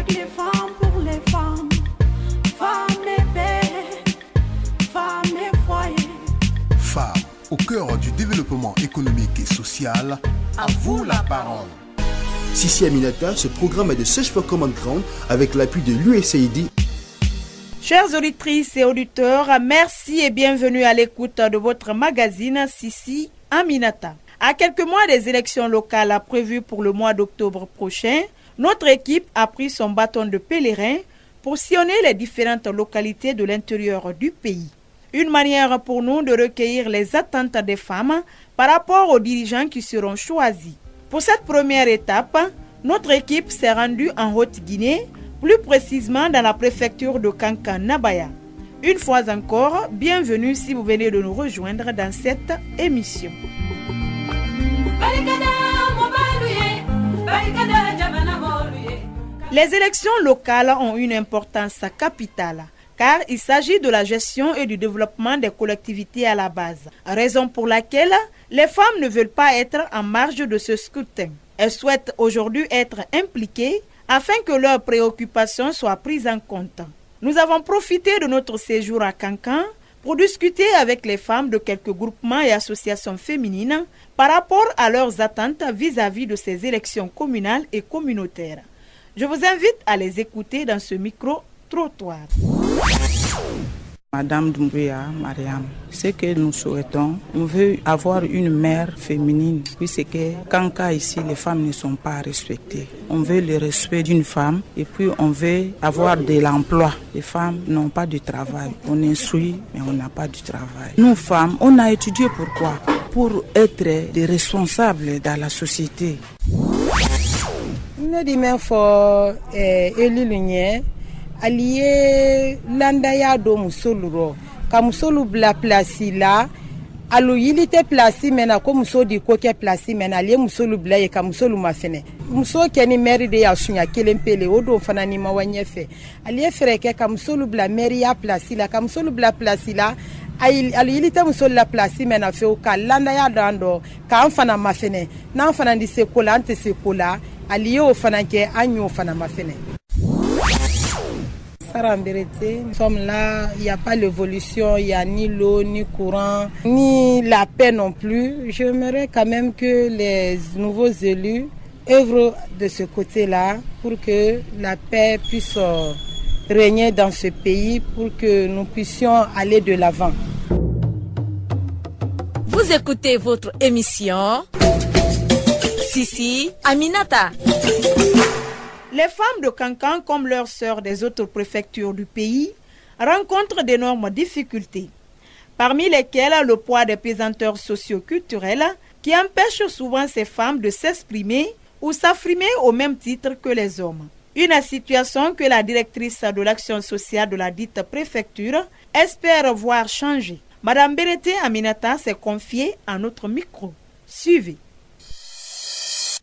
avec les femmes, pour les femmes. Femmes et paix, femmes et foyer. Femmes au cœur du développement économique et social. À vous la parole. Sissi Aminata, ce programme est de Search for Common Ground avec l'appui de l'USAID. Chères auditrices et auditeurs, merci et bienvenue à l'écoute de votre magazine Sissi Aminata. À quelques mois des élections locales prévues pour le mois d'octobre prochain, notre équipe a pris son bâton de pèlerin pour sillonner les différentes localités de l'intérieur du pays. Une manière pour nous de recueillir les attentes des femmes par rapport aux dirigeants qui seront choisis. Pour cette première étape, notre équipe s'est rendue en Haute-Guinée, plus précisément dans la préfecture de Kankan-Nabaya. Une fois encore, bienvenue si vous venez de nous rejoindre dans cette émission. Les élections locales ont une importance capitale, car il s'agit de la gestion et du développement des collectivités à la base, raison pour laquelle les femmes ne veulent pas être en marge de ce scrutin. Elles souhaitent aujourd'hui être impliquées afin que leurs préoccupations soient prises en compte. Nous avons profité de notre séjour à Kankan pour discuter avec les femmes de quelques groupements et associations féminines par rapport à leurs attentes vis-à-vis de ces élections communales et communautaires. Je vous invite à les écouter dans ce micro-trottoir. Madame Doumbouya Mariam, ce que nous souhaitons, on veut avoir une mère féminine, puisque Kanka ici, les femmes ne sont pas respectées. On veut le respect d'une femme et puis on veut avoir de l'emploi. Les femmes n'ont pas de travail. On instruit, mais on n'a pas de travail. Nous femmes, on a étudié pourquoi? Pour être des responsables dans la société. Allié landaya do musolu ro ka musolu bla place la alo yilite place mena ko muso di ko ke place mena allié musolu bla ye ka musolu mafene muso ke ni mairie de ya sunya kelempele o do fana ni mawanye fe allié freke ka musolu bla mairie ya place la ka musolu bla place la alo yilite musolu la place mena fe o ka landaya dando ka fana mafene na fana di sekola ante sekola allié o fana ke anyo fana mafene. Nous sommes là, il n'y a pas l'évolution, il n'y a ni l'eau, ni courant, ni la paix non plus. J'aimerais quand même que les nouveaux élus œuvrent de ce côté-là pour que la paix puisse régner dans ce pays, pour que nous puissions aller de l'avant. Vous écoutez votre émission Sissi Aminata. Les femmes de Kankan, comme leurs sœurs des autres préfectures du pays, rencontrent d'énormes difficultés, parmi lesquelles le poids des pesanteurs socio-culturelles qui empêchent souvent ces femmes de s'exprimer ou s'affirmer au même titre que les hommes. Une situation que la directrice de l'action sociale de la dite préfecture espère voir changer. Madame Berete Aminata s'est confiée à notre micro. Suivez.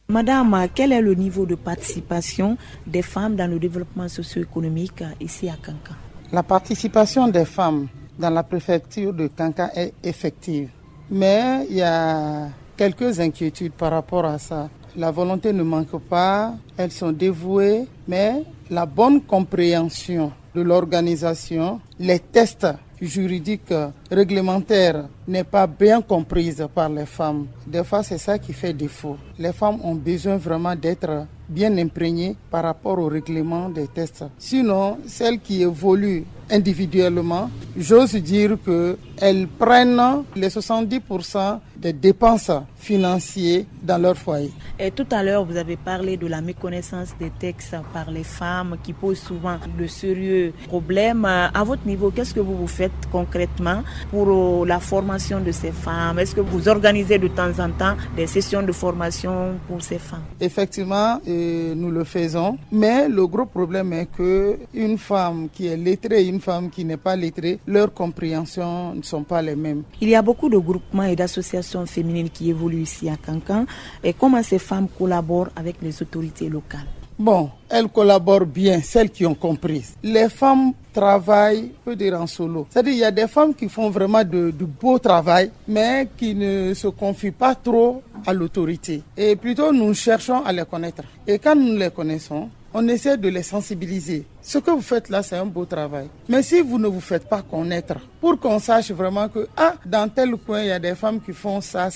Madame, quel est le niveau de participation des femmes dans le développement socio-économique ici à Kankan? La participation des femmes dans la préfecture de Kankan est effective. Mais il y a quelques inquiétudes par rapport à ça. La volonté ne manque pas, elles sont dévouées, mais la bonne compréhension de l'organisation, les tests juridiques, réglementaires n'est pas bien comprise par les femmes. Des fois, c'est ça qui fait défaut. Les femmes ont besoin vraiment d'être bien imprégnées par rapport au règlement des tests. Sinon, celles qui évoluent individuellement, j'ose dire qu'elles prennent les 70% des dépenses financières dans leur foyer. Et tout à l'heure, vous avez parlé de la méconnaissance des textes par les femmes qui posent souvent de sérieux problèmes. À votre niveau, qu'est-ce que vous faites concrètement pour la formation de ces femmes? Est-ce que vous organisez de temps en temps des sessions de formation pour ces femmes? Effectivement, nous le faisons, mais le gros problème est qu'une femme qui est lettrée et une femme qui n'est pas lettrée, leurs compréhensions ne sont pas les mêmes. Il y a beaucoup de groupements et d'associations féminines qui évoluent ici à Kankan. Et comment ces femmes collaborent avec les autorités locales? Bon, elles collaborent bien, celles qui ont compris. Les femmes travaillent, peut dire en solo. C'est-à-dire il y a des femmes qui font vraiment du beau travail, mais qui ne se confient pas trop à l'autorité. Et plutôt nous cherchons à les connaître. Et quand nous les connaissons, on essaie de les sensibiliser. Ce que vous faites là, c'est un beau travail. Mais si vous ne vous faites pas connaître, pour qu'on sache vraiment que dans tel coin, il y a des femmes qui font ça,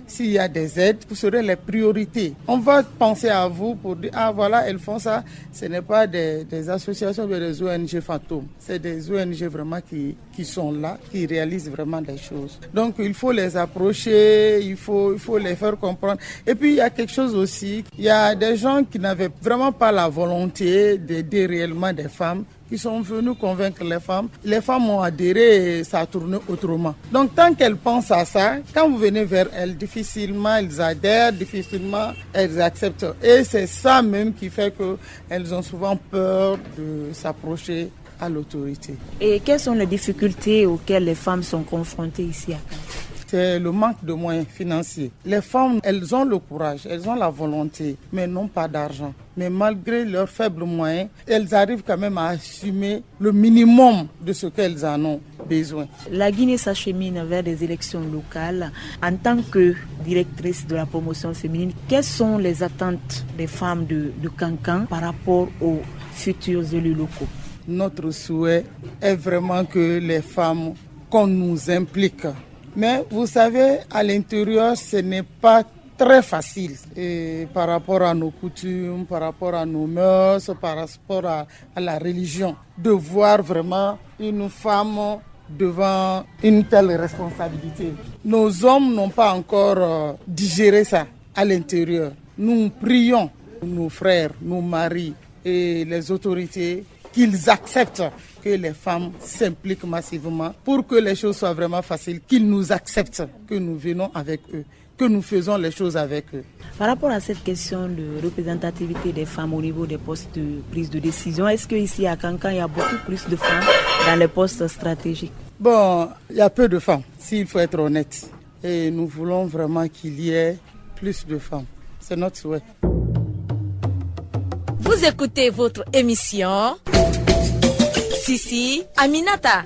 s'il y a des aides, vous serez les priorités. On va penser à vous pour dire, voilà, elles font ça. Ce n'est pas des associations, mais des ONG fantômes. C'est des ONG vraiment qui sont là, qui réalisent vraiment des choses. Donc, il faut les approcher, il faut les faire comprendre. Et puis, il y a quelque chose aussi, il y a des gens qui n'avaient vraiment pas la volonté d'aider réellement des femmes, qui sont venus convaincre les femmes. Les femmes ont adhéré et ça a tourné autrement. Donc, tant qu'elles pensent à ça, quand vous venez vers elles, difficilement elles adhèrent, difficilement elles acceptent. Et c'est ça même qui fait qu'elles ont souvent peur de s'approcher à l'autorité. Et quelles sont les difficultés auxquelles les femmes sont confrontées ici à Kankan? C'est le manque de moyens financiers. Les femmes, elles ont le courage, elles ont la volonté, mais n'ont pas d'argent. Mais malgré leurs faibles moyens, elles arrivent quand même à assumer le minimum de ce qu'elles en ont besoin. La Guinée s'achemine vers des élections locales. En tant que directrice de la promotion féminine, quelles sont les attentes des femmes de Kankan par rapport aux futurs élus locaux? Notre souhait est vraiment que les femmes, qu'on nous implique. Mais vous savez, à l'intérieur, ce n'est pas très facile. Et par rapport à nos coutumes, par rapport à nos mœurs, par rapport à la religion, de voir vraiment une femme devant une telle responsabilité. Nos hommes n'ont pas encore digéré ça à l'intérieur. Nous prions nos frères, nos maris et les autorités qu'ils acceptent que les femmes s'impliquent massivement pour que les choses soient vraiment faciles, qu'ils nous acceptent, que nous venons avec eux, que nous faisons les choses avec eux. Par rapport à cette question de représentativité des femmes au niveau des postes de prise de décision, est-ce qu'ici à Kankan, il y a beaucoup plus de femmes dans les postes stratégiques? Bon, il y a peu de femmes, s'il faut être honnête. Et nous voulons vraiment qu'il y ait plus de femmes. C'est notre souhait. Vous écoutez votre émission Sissi Aminata.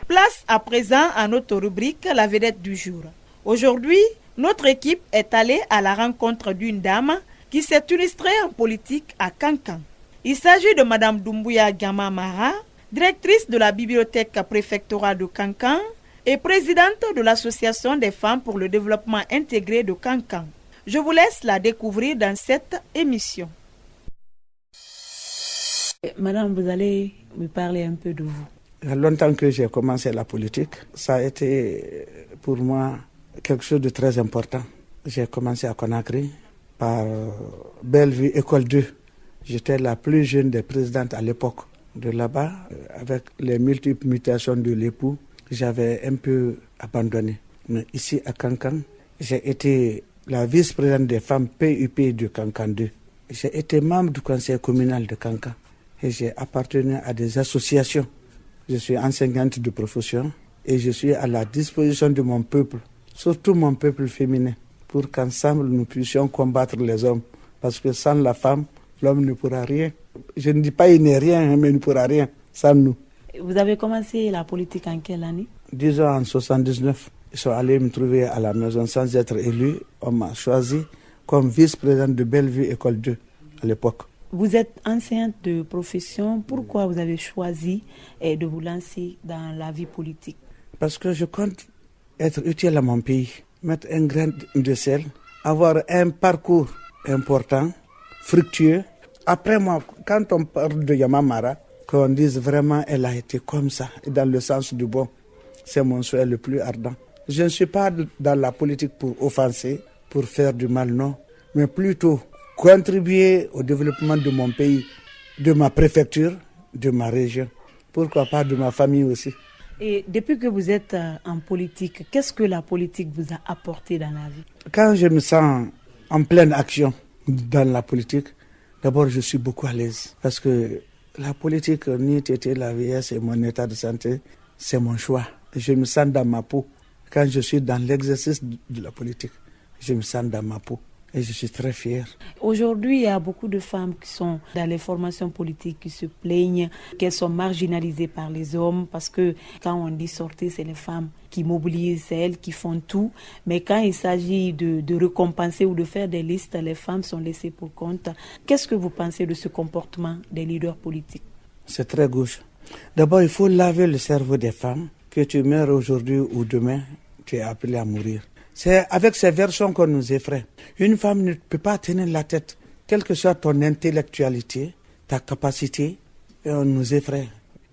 Place à présent à notre rubrique La vedette du jour. Aujourd'hui, notre équipe est allée à la rencontre d'une dame qui s'est illustrée en politique à Kankan. Il s'agit de Madame Doumbouya Gamamara, directrice de la bibliothèque préfectorale de Kankan et présidente de l'association des femmes pour le développement intégré de Kankan. Je vous laisse la découvrir dans cette émission. Madame, vous allez me parler un peu de vous. Il y a longtemps que j'ai commencé la politique. Ça a été pour moi quelque chose de très important. J'ai commencé à Conakry par Bellevue École 2. J'étais la plus jeune des présidentes à l'époque. De là-bas, avec les multiples mutations de l'époux, j'avais un peu abandonné. Mais ici à Kankan, j'ai été la vice-présidente des femmes PUP de Kankan 2. J'ai été membre du conseil communal de Kankan et j'ai appartenu à des associations. Je suis enseignante de profession et je suis à la disposition de mon peuple, surtout mon peuple féminin, pour qu'ensemble nous puissions combattre les hommes. Parce que sans la femme, l'homme ne pourra rien. Je ne dis pas il n'est rien, mais il ne pourra rien sans nous. Vous avez commencé la politique en quelle année? Disons en 79. Ils sont allés me trouver à la maison sans être élu. On m'a choisi comme vice-présidente de Bellevue École 2 à l'époque. Vous êtes enseignante de profession. Pourquoi vous avez choisi de vous lancer dans la vie politique? Parce que je compte être utile à mon pays, mettre un grain de sel, avoir un parcours important, fructueux. Après moi, quand on parle de Yamamara, qu'on dise vraiment elle a été comme ça, dans le sens du bon, c'est mon souhait le plus ardent. Je ne suis pas dans la politique pour offenser, pour faire du mal, non, mais plutôt contribuer au développement de mon pays, de ma préfecture, de ma région, pourquoi pas de ma famille aussi. Et depuis que vous êtes en politique, qu'est-ce que la politique vous a apporté dans la vie? Quand je me sens en pleine action dans la politique, d'abord je suis beaucoup à l'aise parce que la politique, ni était la vieillesse et mon état de santé, c'est mon choix. Je me sens dans ma peau. Quand je suis dans l'exercice de la politique, je me sens dans ma peau. et je suis très fier. Aujourd'hui, il y a beaucoup de femmes qui sont dans les formations politiques qui se plaignent qu'elles sont marginalisées par les hommes parce que quand on dit sortir, c'est les femmes qui mobilisent, c'est elles qui font tout. Mais quand il s'agit de récompenser ou de faire des listes, les femmes sont laissées pour compte. Qu'est-ce que vous pensez de ce comportement des leaders politiques? C'est très gauche. D'abord, il faut laver le cerveau des femmes. Que tu meurs aujourd'hui ou demain, tu es appelé à mourir. C'est avec ces versions qu'on nous effraie. Une femme ne peut pas tenir la tête, quelle que soit ton intellectualité, ta capacité, et on nous effraie.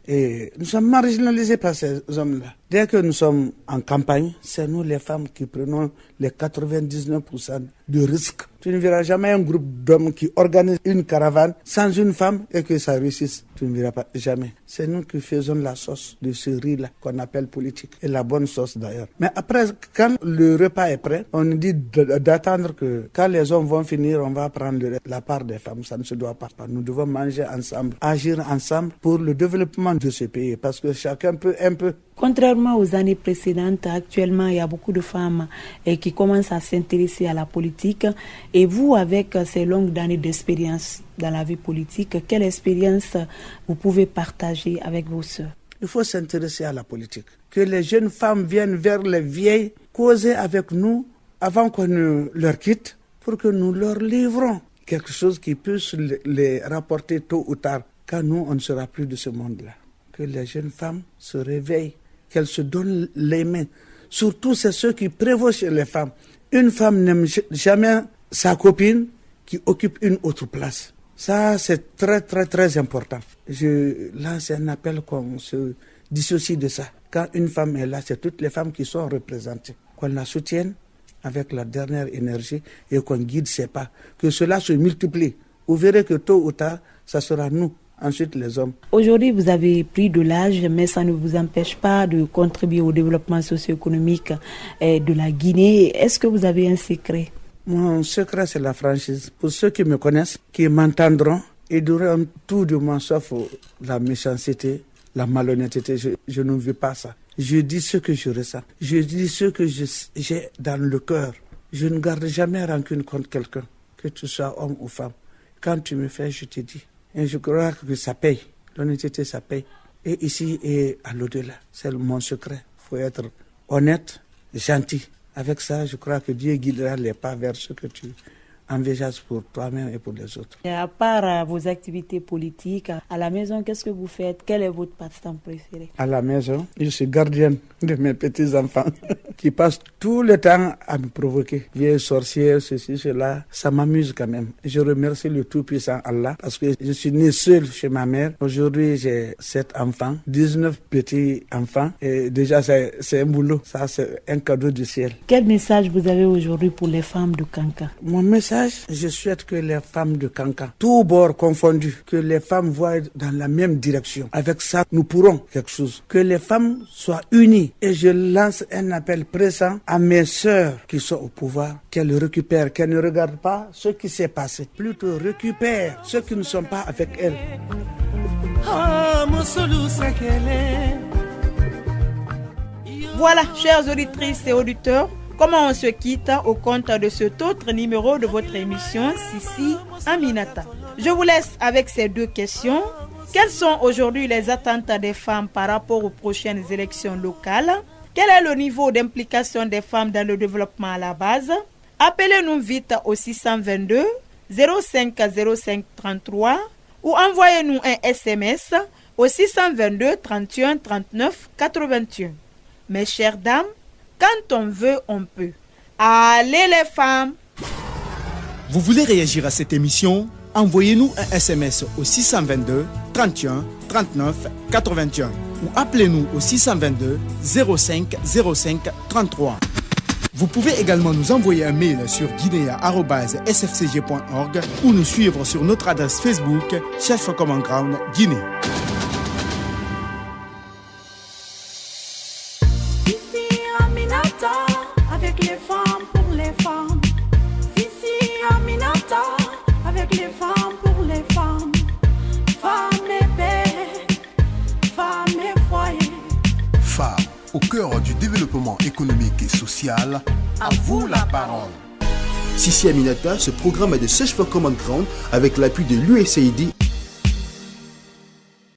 Et nous sommes marginalisés par ces hommes-là. Dès que nous sommes en campagne, c'est nous les femmes qui prenons les 99% de risques. Tu ne verras jamais un groupe d'hommes qui organise une caravane sans une femme et que ça réussisse. Tu ne verras pas, jamais. C'est nous qui faisons la sauce de ce riz-là qu'on appelle politique. Et la bonne sauce d'ailleurs. Mais après, quand le repas est prêt, on nous dit d'attendre que quand les hommes vont finir, on va prendre la part des femmes. Ça ne se doit pas. Nous devons manger ensemble, agir ensemble pour le développement de ce pays. Parce que chacun peut un peu. Contrairement aux années précédentes, actuellement, il y a beaucoup de femmes qui commencent à s'intéresser à la politique. Et vous, avec ces longues années d'expérience dans la vie politique, quelle expérience vous pouvez partager avec vos sœurs? Il faut s'intéresser à la politique. Que les jeunes femmes viennent vers les vieilles, causer avec nous avant qu'on ne leur quitte, pour que nous leur livrons quelque chose qui puisse les rapporter tôt ou tard, quand nous, on ne sera plus de ce monde-là. Que les jeunes femmes se réveillent, qu'elles se donnent les mains. Surtout, c'est ceux qui prévoient chez les femmes. Une femme n'aime jamais sa copine qui occupe une autre place. Ça, c'est très, très, très important. Je lance un appel qu'on se dissocie de ça. Quand une femme est là, c'est toutes les femmes qui sont représentées. Qu'on la soutienne avec la dernière énergie et qu'on guide ses pas. Que cela se multiplie. Vous verrez que tôt ou tard, ça sera nous. Ensuite, les hommes. Aujourd'hui, vous avez pris de l'âge, mais ça ne vous empêche pas de contribuer au développement socio-économique de la Guinée. Est-ce que vous avez un secret? Mon secret, c'est la franchise. Pour ceux qui me connaissent, qui m'entendront, ils diront tout de moi, sauf la méchanceté, la malhonnêteté. Je ne veux pas ça. Je dis ce que je ressens. Je dis ce que j'ai dans le cœur. Je ne garde jamais rancune contre quelqu'un, que tu sois homme ou femme. Quand tu me fais, je te dis. Et je crois que ça paye. L'honnêteté, ça paye. Et ici et à l'au-delà. C'est mon secret. Il faut être honnête, gentil. Avec ça, je crois que Dieu guidera les pas vers ce que tu envisages pour toi-même et pour les autres. Et à part vos activités politiques, à la maison, qu'est-ce que vous faites? Quel est votre passe-temps préféré? À la maison, je suis gardienne de mes petits-enfants qui passent tout le temps à me provoquer. Vieille sorcière, ceci, cela, ça m'amuse quand même. Je remercie le Tout-Puissant Allah parce que je suis né seul chez ma mère. Aujourd'hui, j'ai 7 enfants, 19 petits-enfants et déjà c'est un boulot. Ça, c'est un cadeau du ciel. Quel message vous avez aujourd'hui pour les femmes de Kanka? Mon message, je souhaite que les femmes de Kanka, tous bords confondus, que les femmes voient dans la même direction. Avec ça, nous pourrons quelque chose. Que les femmes soient unies. Et je lance un appel pressant à mes sœurs qui sont au pouvoir, qu'elles récupèrent, qu'elles ne regardent pas ce qui s'est passé. Plutôt récupèrent ceux qui ne sont pas avec elles. Voilà, chères auditrices et auditeurs, comment on se quitte au compte de cet autre numéro de votre émission Sissi Aminata. Je vous laisse avec ces 2 questions. Quelles sont aujourd'hui les attentes des femmes par rapport aux prochaines élections locales? Quel est le niveau d'implication des femmes dans le développement à la base? Appelez-nous vite au 622 05 05 33 ou envoyez-nous un SMS au 622 31 39 81. Mes chères dames, quand on veut, on peut. Allez les femmes! Vous voulez réagir à cette émission? Envoyez-nous un SMS au 622 31 39 81 ou appelez-nous au 622 05 05 33. Vous pouvez également nous envoyer un mail sur guinea@sfcg.org ou nous suivre sur notre adresse Facebook Chef Common Ground Guinée. Avec les femmes pour les femmes. Sissi Aminata, avec les femmes pour les femmes. Femmes et paix, femmes et foyer. Femmes au cœur du développement économique et social. À vous la parole. Sissi Aminata, ce programme est de Search for Common Ground avec l'appui de l'USAID